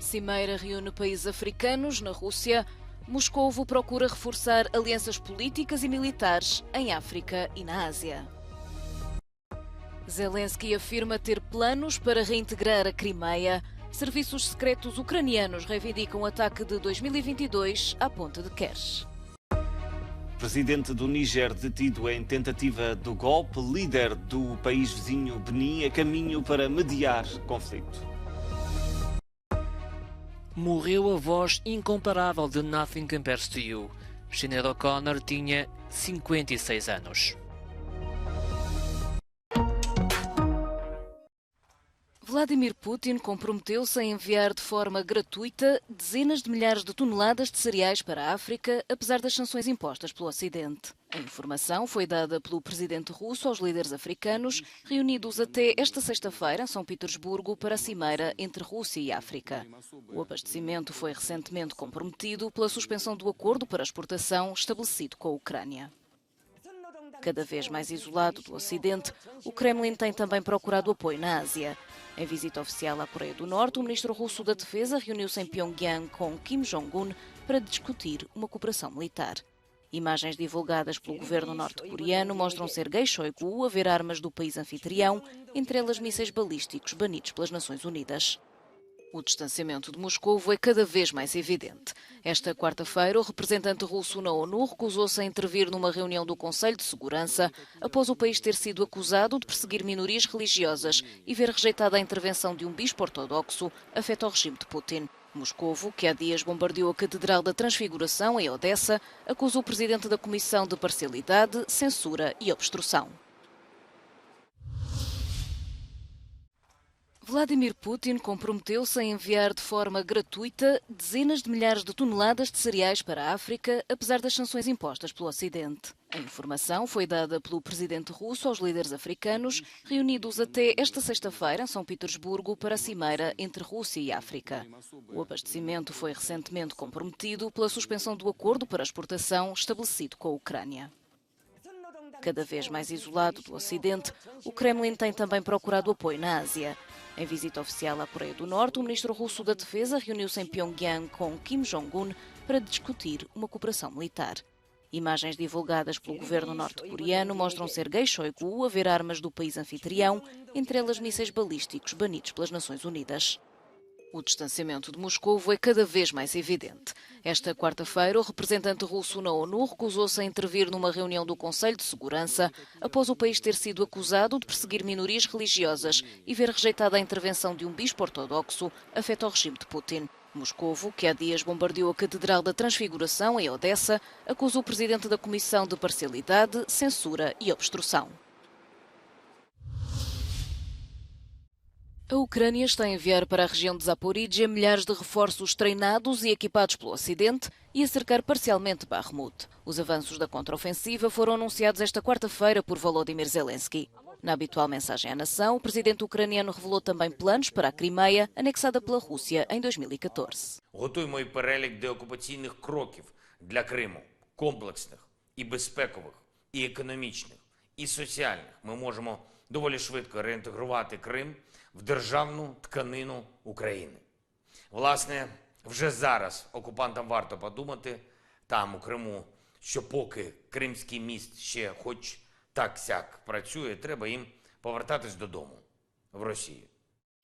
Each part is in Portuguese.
Cimeira reúne países africanos na Rússia. Moscovo procura reforçar alianças políticas e militares em África e na Ásia. Zelensky afirma ter planos para reintegrar a Crimeia. Serviços secretos ucranianos reivindicam o ataque de 2022 à ponte de Kerch. Presidente do Níger detido em tentativa de golpe, líder do país vizinho Benin a caminho para mediar conflito. Morreu a voz incomparável de Nothing Compares to You. Sinéad O'Connor tinha 56 anos. Vladimir Putin comprometeu-se a enviar de forma gratuita dezenas de milhares de toneladas de cereais para a África, apesar das sanções impostas pelo Ocidente. A informação foi dada pelo presidente russo aos líderes africanos, reunidos até esta sexta-feira em São Petersburgo para a cimeira entre Rússia e África. O abastecimento foi recentemente comprometido pela suspensão do acordo para exportação estabelecido com a Ucrânia. Cada vez mais isolado do Ocidente, o Kremlin tem também procurado apoio na Ásia. Em visita oficial à Coreia do Norte, o ministro russo da Defesa reuniu-se em Pyongyang com Kim Jong-un para discutir uma cooperação militar. Imagens divulgadas pelo governo norte-coreano mostram Sergei Shoigu a ver armas do país anfitrião, entre elas mísseis balísticos banidos pelas Nações Unidas. O distanciamento de Moscovo é cada vez mais evidente. Esta quarta-feira, o representante russo na ONU recusou-se a intervir numa reunião do Conselho de Segurança após o país ter sido acusado de perseguir minorias religiosas e ver rejeitada a intervenção de um bispo ortodoxo afeta ao regime de Putin. Moscovo, que há dias bombardeou a Catedral da Transfiguração em Odessa, acusou o presidente da Comissão de Parcialidade, censura e obstrução. Vladimir Putin comprometeu-se a enviar de forma gratuita dezenas de milhares de toneladas de cereais para a África, apesar das sanções impostas pelo Ocidente. A informação foi dada pelo presidente russo aos líderes africanos, reunidos até esta sexta-feira em São Petersburgo para a cimeira entre Rússia e África. O abastecimento foi recentemente comprometido pela suspensão do acordo para exportação estabelecido com a Ucrânia. Cada vez mais isolado do Ocidente, o Kremlin tem também procurado apoio na Ásia. Em visita oficial à Coreia do Norte, o ministro russo da Defesa reuniu-se em Pyongyang com Kim Jong-un para discutir uma cooperação militar. Imagens divulgadas pelo governo norte-coreano mostram Sergei Shoigu a ver armas do país anfitrião, entre elas mísseis balísticos banidos pelas Nações Unidas. O distanciamento de Moscovo é cada vez mais evidente. Esta quarta-feira, o representante russo na ONU recusou-se a intervir numa reunião do Conselho de Segurança após o país ter sido acusado de perseguir minorias religiosas e ver rejeitada a intervenção de um bispo ortodoxo afeta ao regime de Putin. Moscovo, que há dias bombardeou a Catedral da Transfiguração em Odessa, acusou o presidente da Comissão de Parcialidade, censura e obstrução. A Ucrânia está a enviar para a região de Zaporíjia milhares de reforços treinados e equipados pelo Ocidente e a cercar parcialmente Bakhmut. Os avanços da contraofensiva foram anunciados esta quarta-feira por Volodymyr Zelensky. Na habitual mensagem à nação, o presidente ucraniano revelou também planos para a Crimeia, anexada pela Rússia em 2014. Готуємо і перелік деокупаційних кроків для Криму, комплексних, і безпекових, і економічних, і соціальних. Ми можемо доволі швидко реінтегрувати Крим в державну тканину України. Власне, вже зараз окупантам варто подумати там, у Криму, що поки Кримський міст ще хоч так-сяк працює, треба їм повертатись додому, в Росію.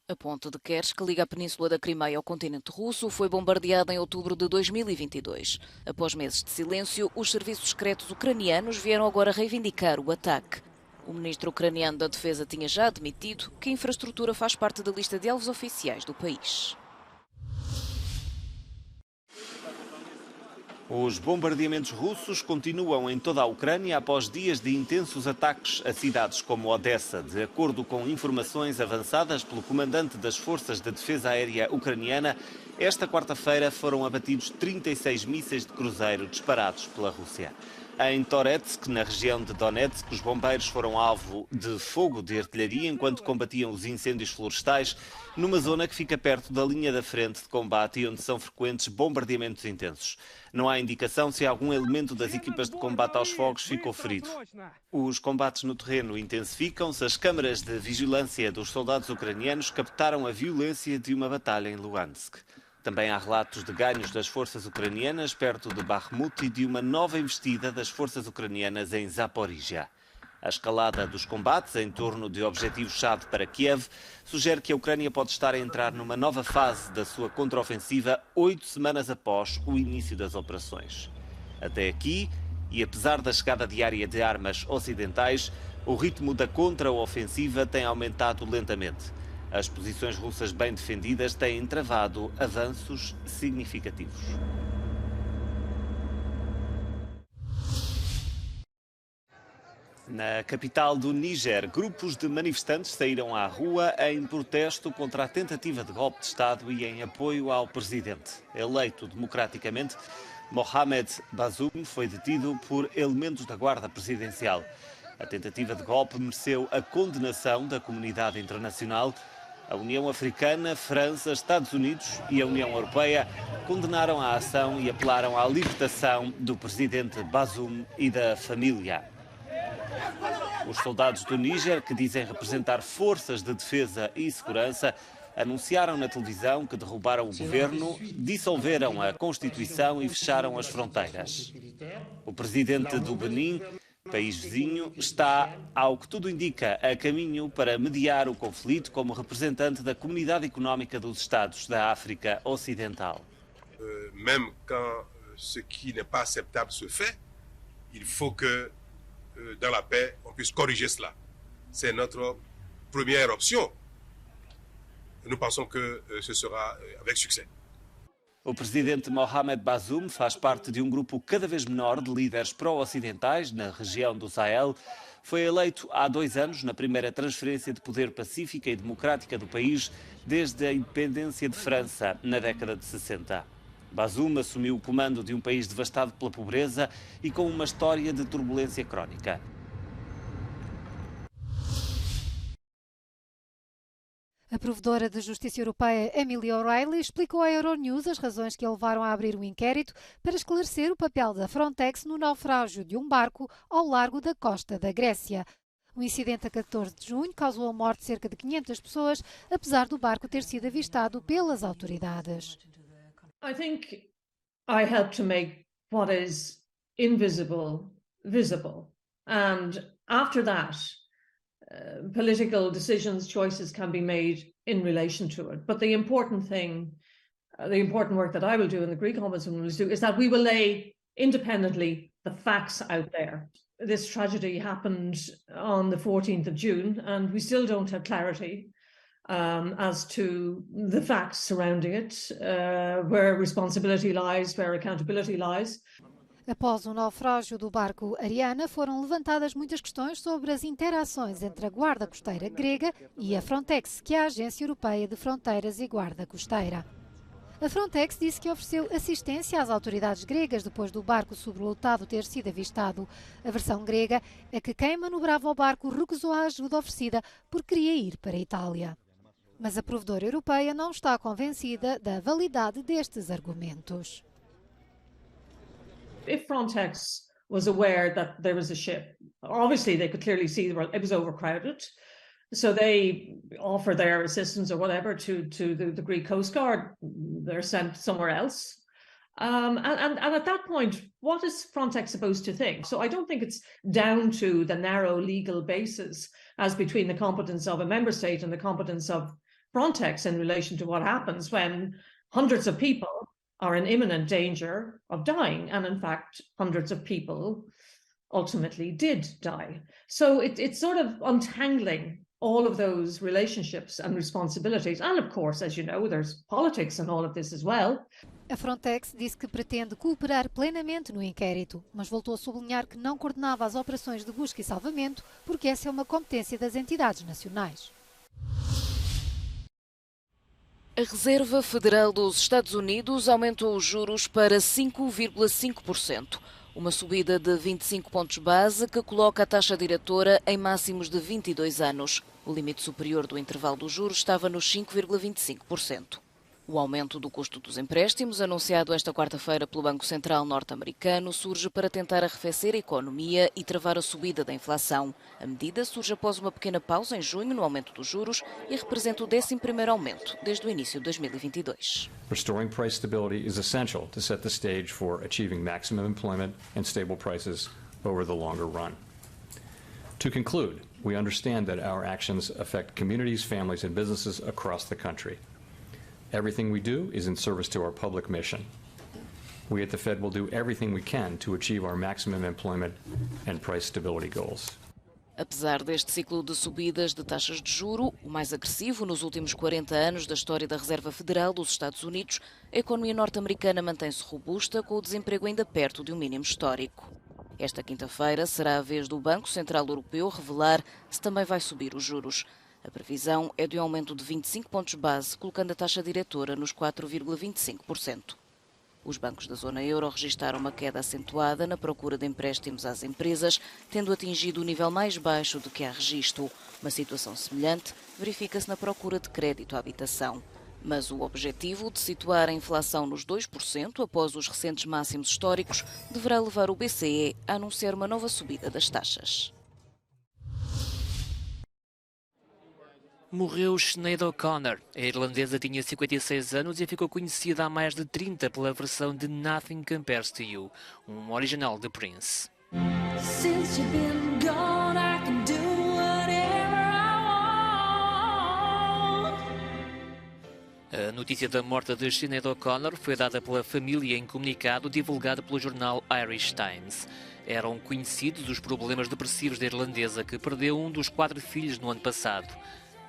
A ponte de Kerch, que liga a península da Crimeia ao continente russo, foi bombardeada em outubro de 2022. Após meses de silêncio, os serviços secretos ucranianos vieram agora reivindicar o ataque. O ministro ucraniano da Defesa tinha já admitido que a infraestrutura faz parte da lista de alvos oficiais do país. Os bombardeamentos russos continuam em toda a Ucrânia após dias de intensos ataques a cidades como Odessa. De acordo com informações avançadas pelo comandante das Forças de Defesa Aérea Ucraniana, esta quarta-feira foram abatidos 36 mísseis de cruzeiro disparados pela Rússia. Em Toretsk, na região de Donetsk, os bombeiros foram alvo de fogo de artilharia enquanto combatiam os incêndios florestais numa zona que fica perto da linha da frente de combate e onde são frequentes bombardeamentos intensos. Não há indicação se algum elemento das equipas de combate aos fogos ficou ferido. Os combates no terreno intensificam-se. As câmaras de vigilância dos soldados ucranianos captaram a violência de uma batalha em Luhansk. Também há relatos de ganhos das forças ucranianas perto de Bakhmut e de uma nova investida das forças ucranianas em Zaporizhia. A escalada dos combates em torno de objetivos-chave para Kiev sugere que a Ucrânia pode estar a entrar numa nova fase da sua contraofensiva 8 semanas após o início das operações. Até aqui, e apesar da chegada diária de armas ocidentais, o ritmo da contraofensiva tem aumentado lentamente. As posições russas bem defendidas têm travado avanços significativos. Na capital do Níger, grupos de manifestantes saíram à rua em protesto contra a tentativa de golpe de Estado e em apoio ao presidente. Eleito democraticamente, Mohamed Bazoum foi detido por elementos da Guarda Presidencial. A tentativa de golpe mereceu a condenação da comunidade internacional. A União Africana, França, Estados Unidos e a União Europeia condenaram a ação e apelaram à libertação do presidente Bazoum e da família. Os soldados do Níger, que dizem representar forças de defesa e segurança, anunciaram na televisão que derrubaram o governo, dissolveram a Constituição e fecharam as fronteiras. O presidente do Benin, país vizinho, está, ao que tudo indica, a caminho para mediar o conflito como representante da Comunidade Económica dos Estados da África Ocidental. Même quand ce qui n'est pas acceptable se fait, il faut que dans la paix, on puisse corriger cela. C'est notre première option. Nous pensons que ce sera avec succès. O presidente Mohamed Bazoum faz parte de um grupo cada vez menor de líderes pró-ocidentais na região do Sahel. Foi eleito há 2 anos na primeira transferência de poder pacífica e democrática do país desde a independência de França na década de 60. Bazoum assumiu o comando de um país devastado pela pobreza e com uma história de turbulência crónica. A provedora de Justiça Europeia, Emily O'Reilly, explicou à Euronews as razões que a levaram a abrir um inquérito para esclarecer o papel da Frontex no naufrágio de um barco ao largo da costa da Grécia. O incidente a 14 de junho causou a morte de cerca de 500 pessoas, apesar do barco ter sido avistado pelas autoridades. I think I help to make what is invisible visible, and after that, political decisions, choices can be made in relation to it. But the important thing, the important work that I will do and the Greek Ombudsman will do, is that we will lay independently the facts out there. This tragedy happened on the 14th of June, and we still don't have clarity as to the facts surrounding it, where responsibility lies, where accountability lies. Após o naufrágio do barco Ariana, foram levantadas muitas questões sobre as interações entre a Guarda Costeira grega e a Frontex, que é a Agência Europeia de Fronteiras e Guarda Costeira. A Frontex disse que ofereceu assistência às autoridades gregas depois do barco sobrelotado ter sido avistado. A versão grega é que quem manobrava o barco recusou a ajuda oferecida porque queria ir para a Itália. Mas a provedora europeia não está convencida da validade destes argumentos. If Frontex was aware that there was a ship, obviously they could clearly see it was overcrowded. So they offer their assistance or whatever to the Greek Coast Guard. They're sent somewhere else. And at that point, what is Frontex supposed to think? So I don't think it's down to the narrow legal basis as between the competence of a member state and the competence of Frontex in relation to what happens when hundreds of people are in imminent danger of dying. And in fact, hundreds of people ultimately did die. So it's sort of untangling all of those relationships and responsibilities. And of course, as you know, there's politics in all of this as well. A Frontex disse que pretende cooperar plenamente no inquérito, mas voltou a sublinhar que não coordenava as operações de busca e salvamento, porque essa é uma competência das entidades nacionais. A Reserva Federal dos Estados Unidos aumentou os juros para 5,5%, uma subida de 25 pontos base que coloca a taxa diretora em máximos de 22 anos. O limite superior do intervalo dos juros estava nos 5,25%. O aumento do custo dos empréstimos, anunciado esta quarta-feira pelo Banco Central norte-americano, surge para tentar arrefecer a economia e travar a subida da inflação. A medida surge após uma pequena pausa em junho no aumento dos juros e representa o 11º aumento desde o início de 2022. Restoring price stability is essential to set the stage for achieving maximum employment and stable prices over the longer run. To conclude, we understand that our actions affect communities, families, and businesses across the country. Everything we do is in service to our public mission. We at the Fed will do everything we can to achieve our maximum employment and price stability goals. Apesar deste ciclo de subidas de taxas de juro, o mais agressivo nos últimos 40 anos da história da Reserva Federal dos Estados Unidos, a economia norte-americana mantém-se robusta, com o desemprego ainda perto de um mínimo histórico. Esta quinta-feira será a vez do Banco Central Europeu revelar se também vai subir os juros. A previsão é de um aumento de 25 pontos base, colocando a taxa diretora nos 4,25%. Os bancos da zona euro registaram uma queda acentuada na procura de empréstimos às empresas, tendo atingido o nível mais baixo de que há registro. Uma situação semelhante verifica-se na procura de crédito à habitação. Mas o objetivo de situar a inflação nos 2% após os recentes máximos históricos deverá levar o BCE a anunciar uma nova subida das taxas. Morreu Sinéad O'Connor. A irlandesa tinha 56 anos e ficou conhecida há mais de 30 pela versão de Nothing Compares to You, um original de Prince. A notícia da morte de Sinéad O'Connor foi dada pela família em comunicado divulgado pelo jornal Irish Times. Eram conhecidos os problemas depressivos da irlandesa, que perdeu um dos 4 filhos no ano passado.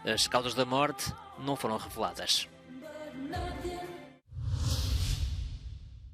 As causas da morte não foram reveladas.